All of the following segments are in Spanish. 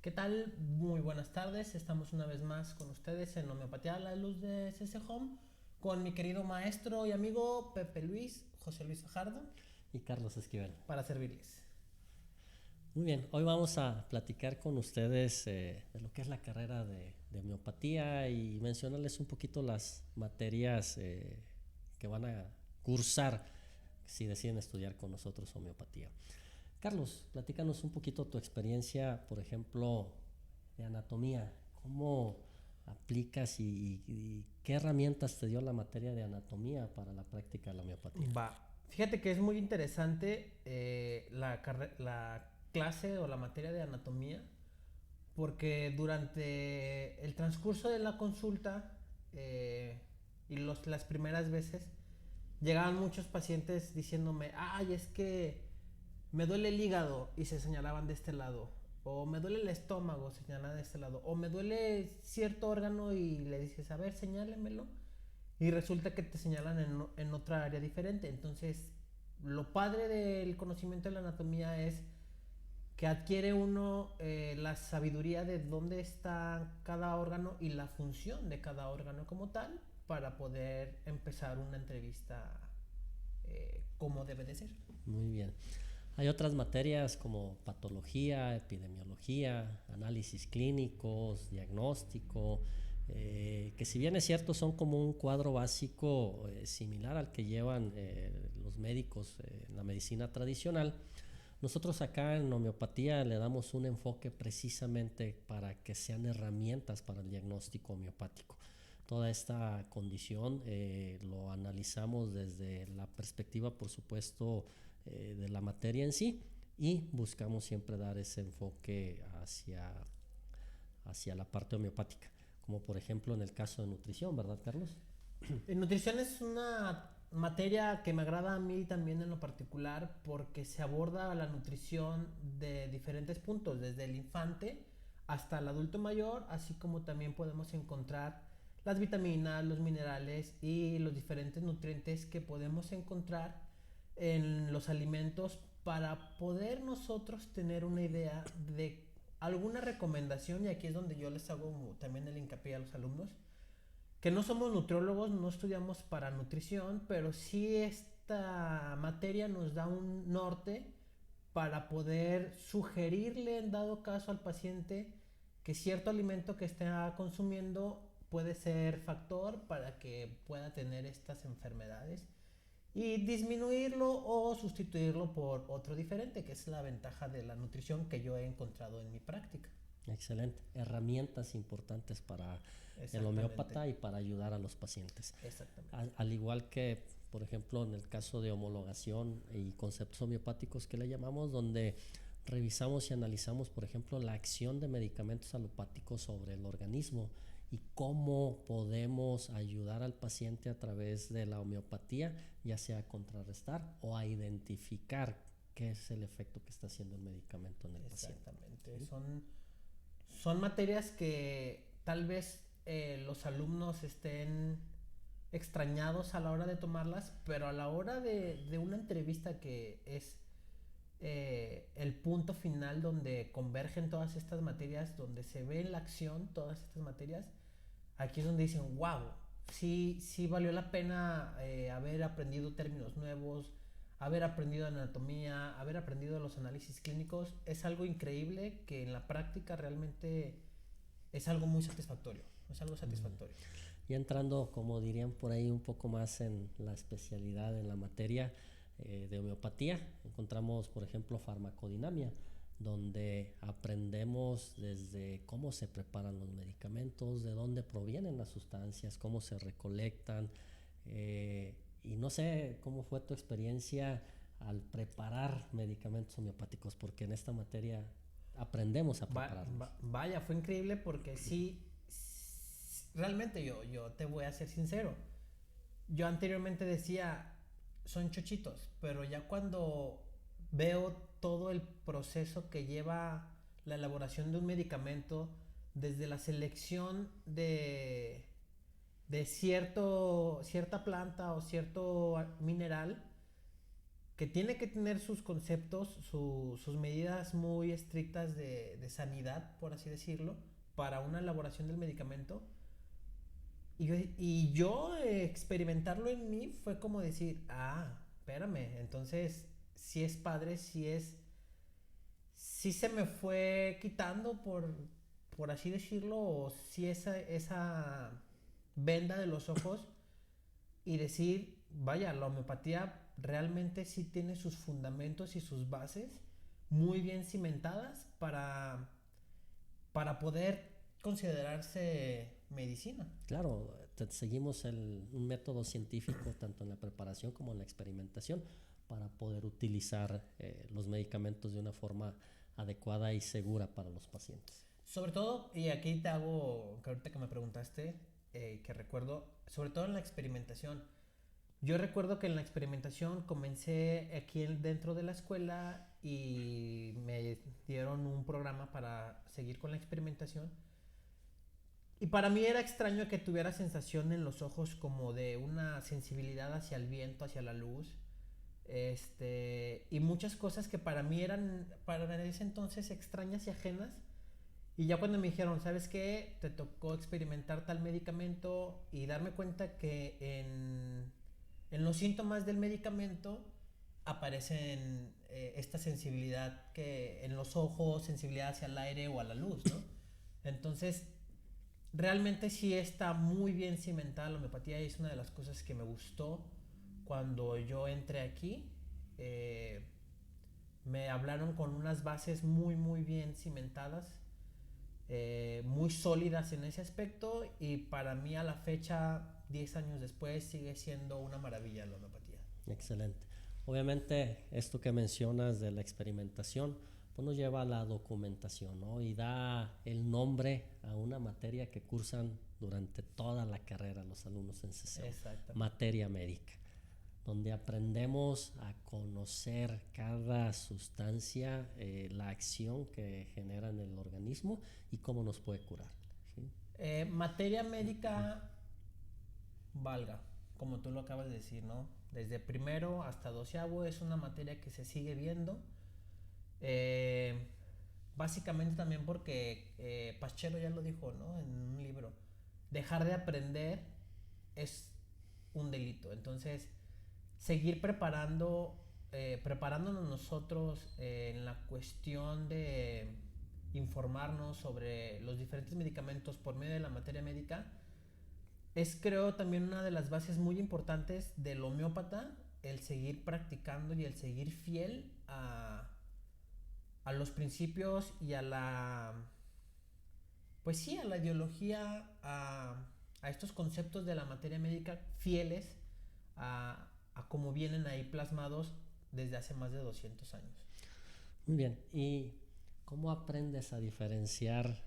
¿Qué tal? Muy buenas tardes. Estamos una vez más con ustedes en Homeopatía a la Luz de CC Home con mi querido maestro y amigo Pepe Luis, José Luis Fajardo, Y Carlos Esquivel. para servirles. Muy bien, hoy vamos a platicar con ustedes de lo que es la carrera de homeopatía y mencionarles un poquito las materias que van a cursar si deciden estudiar con nosotros homeopatía. Carlos, platícanos un poquito tu experiencia, por ejemplo, de anatomía. ¿Cómo aplicas y qué herramientas te dio la materia de anatomía para la práctica de la homeopatía? Va. Fíjate que es muy interesante la clase o la materia de anatomía porque durante el transcurso de la consulta y las primeras veces llegaban muchos pacientes diciéndome, ay, es que me duele el hígado y se señalaban de este lado, o me duele el estómago, señalaban de este lado, o me duele cierto órgano y le dices, a ver, señálemelo, y resulta que te señalan en otra área diferente. Entonces, lo padre del conocimiento de la anatomía es que adquiere uno la sabiduría de dónde está cada órgano y la función de cada órgano como tal para poder empezar una entrevista como debe de ser. Muy bien. Hay otras materias como patología, epidemiología, análisis clínicos, diagnóstico, que si bien es cierto son como un cuadro básico similar al que llevan los médicos en la medicina tradicional. Nosotros acá en homeopatía le damos un enfoque precisamente para que sean herramientas para el diagnóstico homeopático. Toda esta condición lo analizamos desde la perspectiva, por supuesto, de la materia en sí y buscamos siempre dar ese enfoque hacia la parte homeopática, como por ejemplo en el caso de nutrición, ¿verdad, Carlos? Nutrición es una materia que me agrada a mí también en lo particular porque se aborda la nutrición de diferentes puntos, desde el infante hasta el adulto mayor, así como también podemos encontrar las vitaminas, los minerales y los diferentes nutrientes que podemos encontrar en los alimentos para poder nosotros tener una idea de alguna recomendación, y aquí es donde yo les hago también el hincapié a los alumnos que no somos nutriólogos, no estudiamos para nutrición, pero sí esta materia nos da un norte para poder sugerirle en dado caso al paciente que cierto alimento que esté consumiendo puede ser factor para que pueda tener estas enfermedades y disminuirlo o sustituirlo por otro diferente, que es la ventaja de la nutrición que yo he encontrado en mi práctica. Excelente. Herramientas importantes para el Exactamente, homeópata y para ayudar a los pacientes. exactamente. Al igual que, por ejemplo, en el caso de homologación y conceptos homeopáticos que le llamamos, donde revisamos y analizamos, por ejemplo, la acción de medicamentos alopáticos sobre el organismo y cómo podemos ayudar al paciente a través de la homeopatía, ya sea a contrarrestar o a identificar qué es el efecto que está haciendo el medicamento en el paciente. Exactamente. ¿Sí? Son materias que tal vez los alumnos estén extrañados a la hora de tomarlas, pero a la hora de una entrevista que es el punto final donde convergen todas estas materias, donde se ve en la acción todas estas materias, aquí es donde dicen, wow, sí, sí valió la pena haber aprendido términos nuevos, haber aprendido anatomía, haber aprendido los análisis clínicos. Es algo increíble que en la práctica realmente es algo muy satisfactorio. Es algo satisfactorio. Y entrando, como dirían por ahí, un poco más en la especialidad en la materia de homeopatía, encontramos, por ejemplo, farmacodinamia, donde aprendemos desde cómo se preparan los medicamentos, de dónde provienen las sustancias, cómo se recolectan. Y no sé cómo fue tu experiencia al preparar medicamentos homeopáticos, porque en esta materia aprendemos a prepararlos. Vaya, fue increíble porque sí, realmente yo te voy a ser sincero. Yo anteriormente decía, son chochitos, pero ya cuando veo todo el proceso que lleva la elaboración de un medicamento, desde la selección de cierta planta o cierto mineral, que tiene que tener sus conceptos, sus medidas muy estrictas de sanidad, por así decirlo, para una elaboración del medicamento. Y yo experimentarlo en mí fue como decir, espérame, entonces si es padre, si se me fue quitando por así decirlo, o si esa venda de los ojos y decir, vaya, la homeopatía realmente sí tiene sus fundamentos y sus bases muy bien cimentadas para poder considerarse medicina. Claro, seguimos un método científico tanto en la preparación como en la experimentación para poder utilizar los medicamentos de una forma adecuada y segura para los pacientes. Sobre todo, y aquí te hago, que ahorita que me preguntaste, que recuerdo, sobre todo en la experimentación. Yo recuerdo que en la experimentación comencé aquí dentro de la escuela y me dieron un programa para seguir con la experimentación. Y para mí era extraño que tuviera sensación en los ojos como de una sensibilidad hacia el viento, hacia la luz. Y muchas cosas que para mí eran, para ese entonces, extrañas y ajenas. Y ya cuando me dijeron, ¿sabes qué? Te tocó experimentar tal medicamento y darme cuenta que en los síntomas del medicamento aparecen esta sensibilidad que en los ojos, sensibilidad hacia el aire o a la luz, ¿no? Entonces, realmente sí está muy bien cimentada la homeopatía y es una de las cosas que me gustó cuando yo entré aquí. Me hablaron con unas bases muy, muy bien cimentadas, muy sólidas en ese aspecto, y para mí a la fecha, 10 años después, sigue siendo una maravilla la homeopatía. Excelente. Obviamente esto que mencionas de la experimentación pues nos lleva a la documentación, ¿no? Y da el nombre a una materia que cursan durante toda la carrera los alumnos en CCO, materia médica, donde aprendemos a conocer cada sustancia, la acción que genera en el organismo y cómo nos puede curar, ¿sí? Materia médica, valga, como tú lo acabas de decir, ¿no? Desde primero hasta 12avo es una materia que se sigue viendo. Básicamente también porque Paschero ya lo dijo, ¿no? En un libro, dejar de aprender es un delito. Entonces, seguir preparándonos nosotros en la cuestión de informarnos sobre los diferentes medicamentos por medio de la materia médica es, creo, también una de las bases muy importantes del homeópata, el seguir practicando y el seguir fiel a los principios y a la, pues sí, a la ideología, a estos conceptos de la materia médica, fieles a cómo vienen ahí plasmados desde hace más de 200 años. Muy bien, ¿y cómo aprendes a diferenciar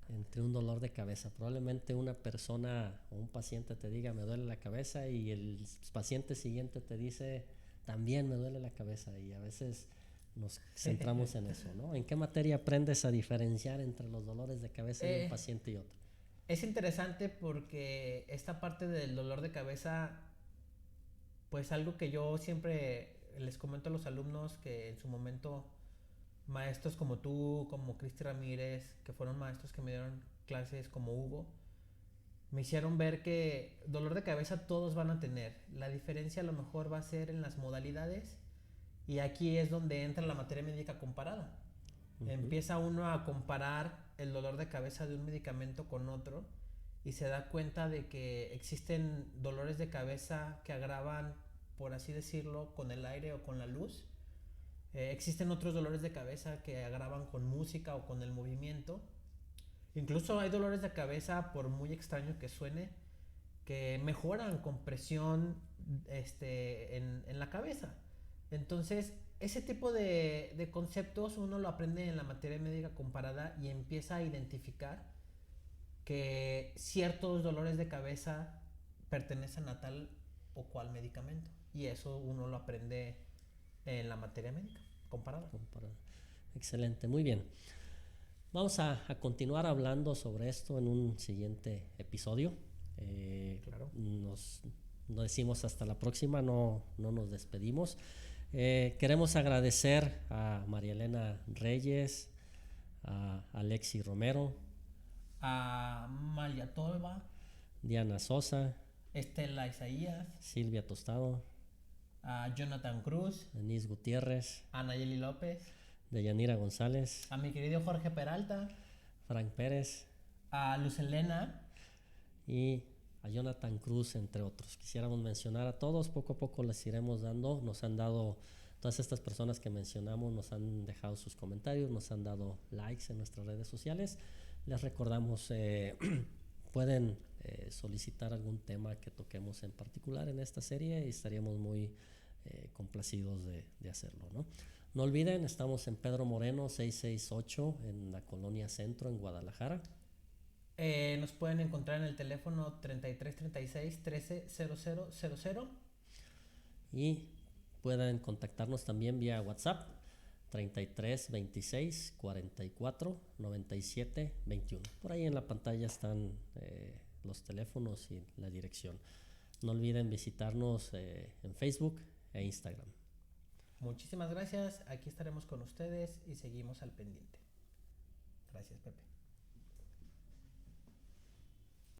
entre un dolor de cabeza? Probablemente una persona o un paciente te diga me duele la cabeza y el paciente siguiente te dice también me duele la cabeza, y a veces nos centramos en eso, ¿no? ¿En qué materia aprendes a diferenciar entre los dolores de cabeza de un paciente y otro? Es interesante porque esta parte del dolor de cabeza, pues algo que yo siempre les comento a los alumnos, que en su momento maestros como tú, como Cristi Ramírez, que fueron maestros que me dieron clases, como Hugo, me hicieron ver que dolor de cabeza todos van a tener. La diferencia a lo mejor va a ser en las modalidades, y aquí es donde entra la materia médica comparada. Empieza uno a comparar el dolor de cabeza de un medicamento con otro y se da cuenta de que existen dolores de cabeza que agravan, por así decirlo, con el aire o con la luz. Existen otros dolores de cabeza que agravan con música o con el movimiento. Incluso hay dolores de cabeza, por muy extraño que suene, que mejoran con presión en la cabeza. Entonces, ese tipo de conceptos uno lo aprende en la materia médica comparada y empieza a identificar que ciertos dolores de cabeza pertenecen a tal o cual medicamento. Y eso uno lo aprende en la materia médica comparada. Excelente, muy bien. Vamos a continuar hablando sobre esto en un siguiente episodio. Claro. Nos decimos hasta la próxima, no nos despedimos. Queremos agradecer a María Elena Reyes, a Alexi Romero, A Malia Tolva, Diana Sosa, Estela Isaías, Silvia Tostado, a Jonathan Cruz, Denise Gutiérrez, a Nayeli López, Deyanira González, a mi querido Jorge Peralta, Frank Pérez a Luz Elena y a Jonathan Cruz, entre otros. Quisiéramos mencionar a todos, poco a poco les iremos dando, nos han dado, todas estas personas que mencionamos nos han dejado sus comentarios, nos han dado likes en nuestras redes sociales. Les recordamos, pueden solicitar algún tema que toquemos en particular en esta serie y estaríamos muy complacidos de hacerlo, ¿no? No olviden, estamos en Pedro Moreno 668 en la Colonia Centro en Guadalajara. Nos pueden encontrar en el teléfono 3336 130000 y pueden contactarnos también vía WhatsApp 33 26 44 97 21. Por ahí en la pantalla están los teléfonos y la dirección. No olviden visitarnos en Facebook e Instagram. Muchísimas gracias, aquí estaremos con ustedes y seguimos al pendiente. Gracias, Pepe.